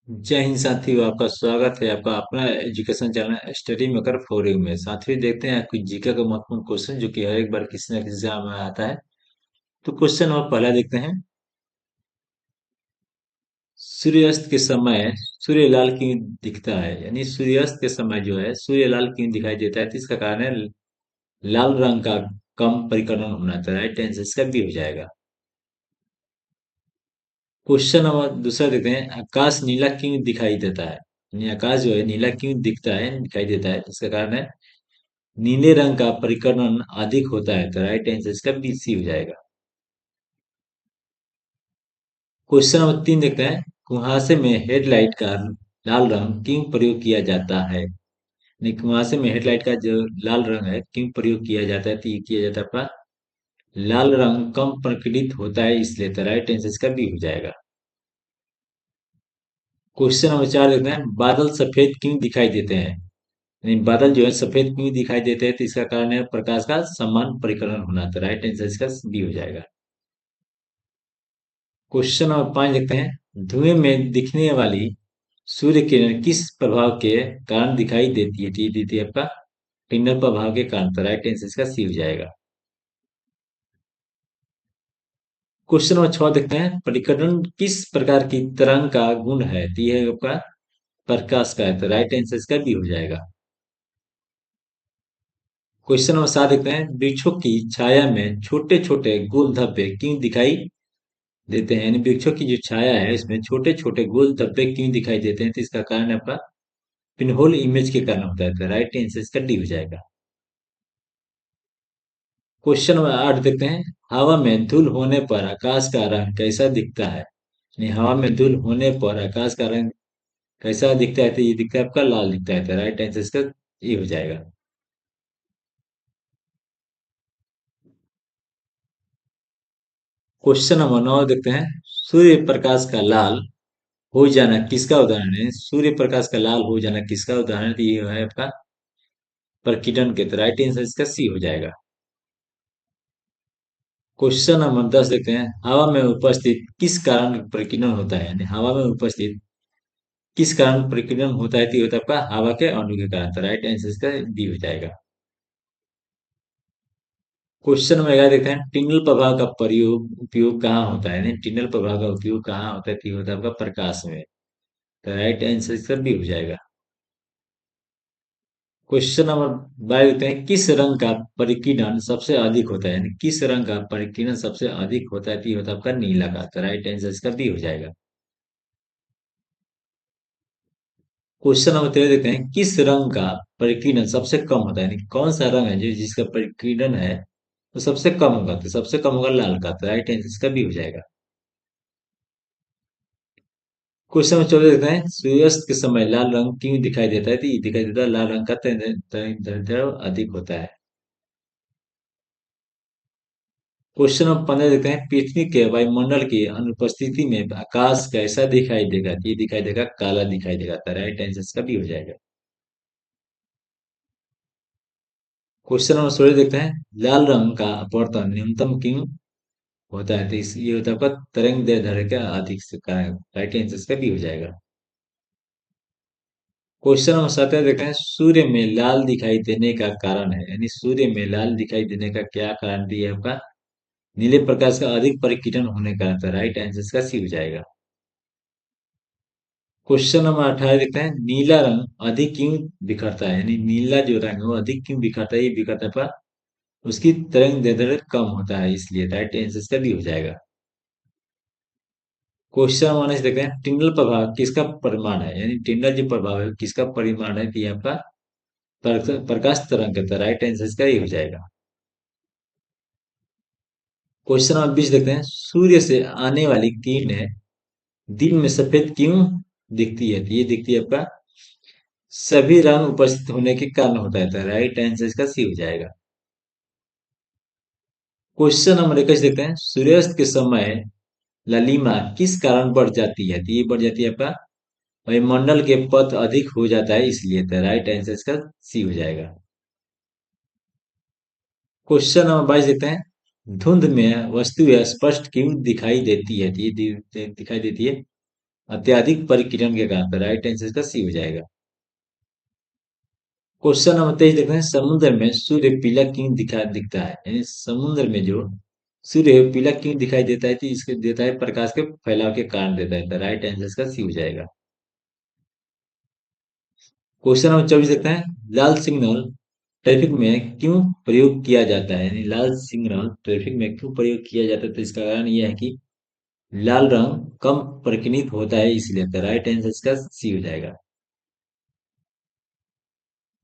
जय हिंद साथियों, आपका स्वागत है आपका अपना education channel study maker for you में। साथियों, देखते हैं कुछ जीके का महत्वपूर्ण क्वेश्चन जो कि हर एक बार किसी न किसी एग्जाम में आता है। तो क्वेश्चन हम पहला देखते हैं। सूर्यास्त के समय सूर्य लाल क्यों दिखता है? यानी सूर्यास्त के समय जो है सूर्य लाल क्यों दिखाई देता है? तो इसका कारण है लाल रंग का कम परिकलन होना। तो राइट आंसर इसका बी हो जाएगा। क्वेश्चन नंबर दूसरा देखते हैं। आकाश नीला क्यों दिखाई देता है? यानी आकाश जो है नीला क्यों दिखता है, दिखाई देता है? इसका कारण है नीले रंग का परिकलन अधिक होता है। तो राइट आंसर इसका बी सी हो जाएगा। क्वेश्चन नंबर 3 देखते हैं। कुहासे में हेडलाइट का लाल रंग क्यों प्रयोग किया जाता है? नहीं, कुहासे में हेडलाइट का जो लाल रंग है क्यों प्रयोग किया जाता है? तो ये किया जाता है आपका लाल रंग कम प्रकटित होता है इसलिए। तो राइट आंसर इसका बी हो जाएगा। क्वेश्चन नंबर 4 देखते हैं। बादल सफेद क्यों दिखाई देते हैं? नहीं, बादल जो है सफेद क्यों दिखाई देते हैं? तो इसका कारण है प्रकाश का समान परिकलन होना। तो राइट आंसर इसका बी हो जाएगा। क्वेश्चन नंबर 5 देखते हैं। धुएं में दिखने वाली सूर्य किरण किस प्रभाव के कारण दिखाई देती है? ये देती है आपका टिंडल प्रभाव के कारण। तो राइट आंसर इसका सी हो जाएगा। क्वेश्चन नंबर 6 देखते हैं। परिकलन किस प्रकार की तरंग का गुण है? तो ये है आपका प्रकाश का है। तो राइट आंसर इसका बी हो जाएगा। क्वेश्चन नंबर 7 देखते हैं। वृक्षों की छाया में छोटे छोटे गोल धब्बे क्यों दिखाई देते हैं? यानी वृक्षों की जो छाया है इसमें छोटे छोटे गोल धब्बे क्यों दिखाई देते हैं? तो इसका कारण है आपका पिनहोल इमेज के कारण होता है। तो राइट आंसर इसका डी हो जाएगा। क्वेश्चन नंबर 8 देखते हैं। हवा में धूल होने पर आकाश का रंग कैसा दिखता है? यानी हवा में धूल होने पर आकाश का रंग कैसा दिखता है? तो ये दिखता है आपका लाल दिखता है। तो राइट आंसर इसका ये हो जाएगा। क्वेश्चन नंबर 9 देखते हैं। सूर्य प्रकाश का लाल हो जाना किसका उदाहरण है? सूर्य प्रकाश का लाल हो जाना किसका उदाहरण है? तो ये है आपका प्रकीर्णन के। तो राइट आंसर इसका सी हो जाएगा। क्वेश्चन नंबर 10 देखते हैं। हवा में उपस्थित किस कारण प्रकीर्णन होता है? यानी हवा में उपस्थित किस कारण प्रकीर्णन होता है? तो ये होता है आपका हवा के अणु के कारण। तो राइट आंसर इसका बी हो जाएगा। क्वेश्चन नंबर 11 देखते हैं। टिनल प्रभाव का प्रयोग उपयोग कहाँ होता है? यानी टिनल प्रभाव का उपयोग कहाँ होता है? तो ये होता है आपका प्रकाश में। तो राइट आंसर इसका बी हो जाएगा। क्वेश्चन नंबर 12 देखते हैं। किस रंग का परिकीर्णन सबसे अधिक होता है? यानी किस रंग का परिकीर्णन सबसे अधिक होता है? तो ये होता है आपका नीला का। तो राइट आंसर इसका बी हो जाएगा। क्वेश्चन नंबर 13 देखते हैं। किस रंग का परिकीर्णन सबसे कम होता है? यानी कौन सा रंग है जो जिसका परिकीर्णन है तो सबसे कम होगा? तो सबसे कम होगा लाल का। तो राइट आंसर इसका बी हो जाएगा। क्वेश्चन नंबर 14 देखते हैं। सूर्यास्त के समय लाल रंग क्यों दिखाई देता है? तो ये दिखाई देता है लाल रंग का दैर्ध्य अधिक होता है। क्वेश्चन नंबर 15 देखते हैं। पृथ्वी के वायुमंडल की अनुपस्थिति में आकाश कैसा दिखाई देगा? तो ये दिखाई देगा काला दिखाई देगा। तो राइट आंसर इसका बी हो जाएगा। क्वेश्चन नंबर 16 देखते हैं। लाल रंग का अपवर्तन न्यूनतम क्यों होता है? तो ये होता है आपका तरंग दैर्ध्य का अधिक से कारण। राइट आंसर इसका बी हो जाएगा। क्वेश्चन नंबर 17 देखते हैं। सूर्य में लाल दिखाई देने का कारण है? यानी सूर्य में लाल दिखाई देने का क्या कारण दिया है आपका नीले प्रकाश का अधिक परिकीर्णन होने का। तो राइट आंसर इसका सी हो जाएगा। क्वेश्चन नंबर 18 देखते हैं। नीला रंग अधिक क्यों बिखरता है? यानी नीला जो रंग है वो अधिक क्यों बिखरता है? ये बिखरता है आपका उसकी तरंग दैर्ध्य कम होता है इसलिए। राइट आंसर इसका भी हो जाएगा। क्वेश्चन नंबर 19 देखते हैं। टिंडल प्रभाव किसका परिमाण है? यानी टिंडल जो प्रभाव है किसका परिमाण है? तो ये आपका प्रकाश तरंग का। तो राइट आंसर इसका ये हो जाएगा। क्वेश्चन नंबर 20 देखते हैं। सूर्य से आने वाली किरणें दिन में सफेद क्यों दिखती है? तो ये दिखती है आपका सभी रंग उपस्थित होने के कारण होता है। तो राइट आंसर इसका सी हो जाएगा। क्वेश्चन नंबर 21 देखते हैं। सूर्यास्त के समय लालिमा किस कारण बढ़ जाती है? तो ये बढ़ जाती है आपका वायुमंडल के पथ अधिक हो जाता है इसलिए। तो राइट आंसर इसका सी हो जाएगा। क्वेश्चन नंबर 22 देखते हैं। धुंध में वस्तु स्पष्ट क्यों दिखाई देती है? तो ये दिखाई देती है अत्यधिक परिकिरण के कारण, तो राइट आंसर इसका सी हो जाएगा। क्वेश्चन नंबर 23 देखते हैं, समुद्र में सूर्य पीला क्यों दिखता है, यानी समुद्र में जो सूर्य है पीला क्यों दिखाई देता है, तो इसके देता है प्रकाश के फैलाव के कारण देता है, तो राइट आंसर इसका सी हो जाएगा। क्वेश्चन नंबर 24 देखते हैं, लाल सिग्नल ट्रैफिक में क्यों प्रयोग किया जाता है, यानी लाल सिग्नल ट्रैफिक में क्यों प्रयोग किया जाता है, तो इसका कारण यह है कि लाल रंग कम परिवर्तित होता है इसलिए, तो राइट आंसर इसका सी हो जाएगा।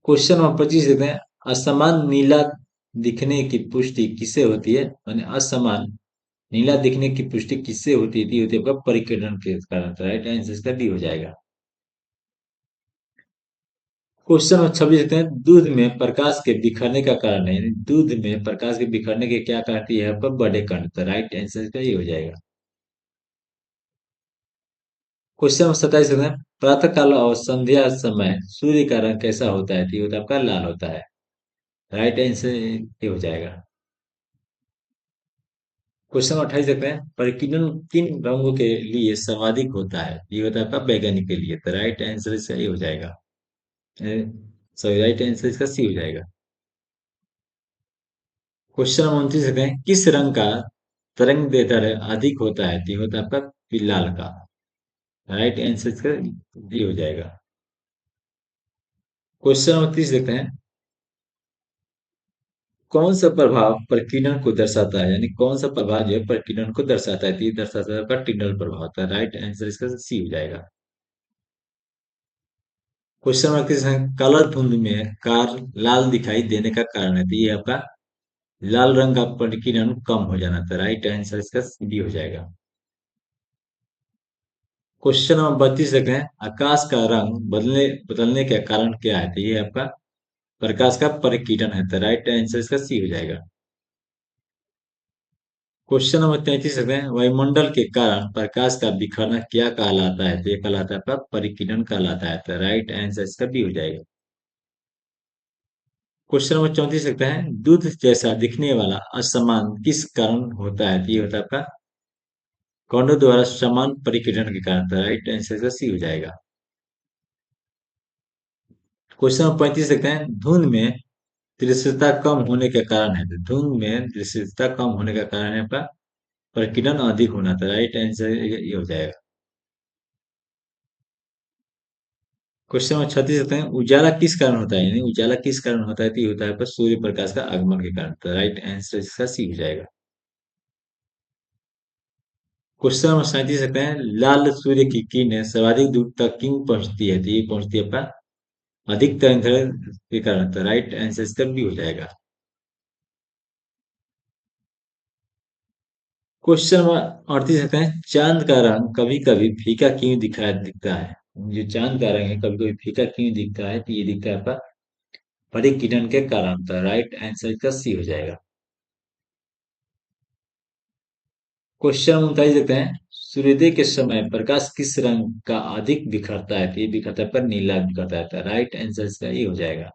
क्वेश्चन नंबर 25 देते हैं, असमान नीला दिखने की पुष्टि किससे होती है, यानी असमान नीला दिखने की पुष्टि किससे होती है, होती है आपका परिकिरण के कारण, तो राइट आंसर इसका डी हो जाएगा। क्वेश्चन नंबर 26 देते हैं, दूध में प्रकाश के बिखरने का कारण है, यानी दूध में प्रकाश के बिखरने के क्या कहती है आपका बड़े कण, तो राइट आंसर इसका ये हो जाएगा। क्वेश्चन नंबर 27 देते हैं, प्रातः काल और संध्या समय सूर्य का रंग कैसा होता है, तो ये होता है आपका लाल होता है, राइट आंसर ये हो जाएगा। क्वेश्चन 28 देखते हैं, प्रकीर्णन किन रंगों के लिए सर्वाधिक होता है, ये होता है आपका बैगनी के लिए, तो राइट आंसर इसका ये हो जाएगा। सॉरी, राइट आंसर इसका सी हो जाएगा। क्वेश्चन नंबर 29 देखते हैं, किस रंग का तरंग दैर्ध्य अधिक होता है, तो ये होता है आपका लाल का, राइट आंसर इसका ये हो जाएगा। क्वेश्चन नंबर 30 देखते हैं, कौन सा प्रभाव प्रकीर्णन को दर्शाता है, यानी कौन सा प्रभाव जो है प्रकीर्णन को दर्शाता है, तो ये दर्शाता है आपका टिंडल प्रभाव, तो राइट आंसर इसका सी हो जाएगा। क्वेश्चन नंबर 30 है, कलर धुंध में कार लाल दिखाई देने का कारण है, तो ये आपका लाल रंग का प्रकीर्णन कम हो जाना, तो राइट आंसर इसका बी हो जाएगा। क्वेश्चन नंबर 32 देखते हैं, आकाश का रंग बदलने बदलने का कारण क्या है, तो ये आपका प्रकाश का परिकीर्णन है, तो राइट आंसर इसका सी हो जाएगा। क्वेश्चन नंबर 33 देखते हैं, वायुमंडल के कारण प्रकाश का बिखरना क्या कहलाता है, तो ये कहलाता है आपका परिकीर्णन कहलाता है, तो राइट आंसर इसका बी हो जाएगा। क्वेश्चन नंबर 34 देखते हैं, दूध जैसा दिखने वाला असमान किस कारण होता है, तो ये होता है आपका कणों द्वारा समान परिकीर्णन के कारण, तो राइट आंसर इसका सी हो जाएगा। क्वेश्चन नंबर 35 देखते हैं, धुंध में दृश्यता कम होने के कारण है, तो धुंध में दृश्यता कम होने का कारण है आपका प्रकीर्णन अधिक होना, तो राइट आंसर ये हो जाएगा। क्वेश्चन नंबर 36 देखते हैं, उजाला किस कारण होता है, यानी उजाला किस कारण होता है, तो ये होता है आपका सूर्य प्रकाश का आगमन के कारण, तो राइट आंसर इसका सी हो जाएगा। क्वेश्चन नंबर 37 देखते हैं, लाल सूर्य की किरणें सर्वाधिक दूर तक क्यों पहुंचती है, तो ये पहुंचती है आपका अधिक तरंग के कारण, तो राइट आंसर इसका भी हो जाएगा। क्वेश्चन नंबर 38 कहते हैं, चांद का रंग कभी कभी फीका क्यों दिखता है, जो चांद का रंग है कभी कभी फीका क्यों दिखता है, तो ये दिखता है आपका परिकिरण के कारण, तो राइट आंसर इसका सी हो जाएगा। क्वेश्चन नंबर 39 देखते हैं, सूर्योदय के समय प्रकाश किस रंग का अधिक बिखरता है, तो ये बिखरता है पर नीला बिखरता है, तो राइट आंसर इसका ये हो जाएगा।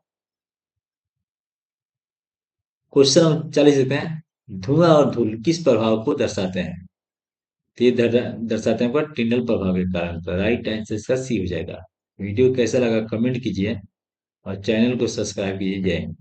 क्वेश्चन नंबर 40 देखते हैं, धुआं और धूल किस प्रभाव को दर्शाते हैं, तो ये दर्शाते हैं पर टिंडल प्रभाव के कारण, तो राइट आंसर इसका सी हो जाएगा। वीडियो कैसा लगा कमेंट कीजिए और चैनल को सब्सक्राइब कीजिए। जय हिंद।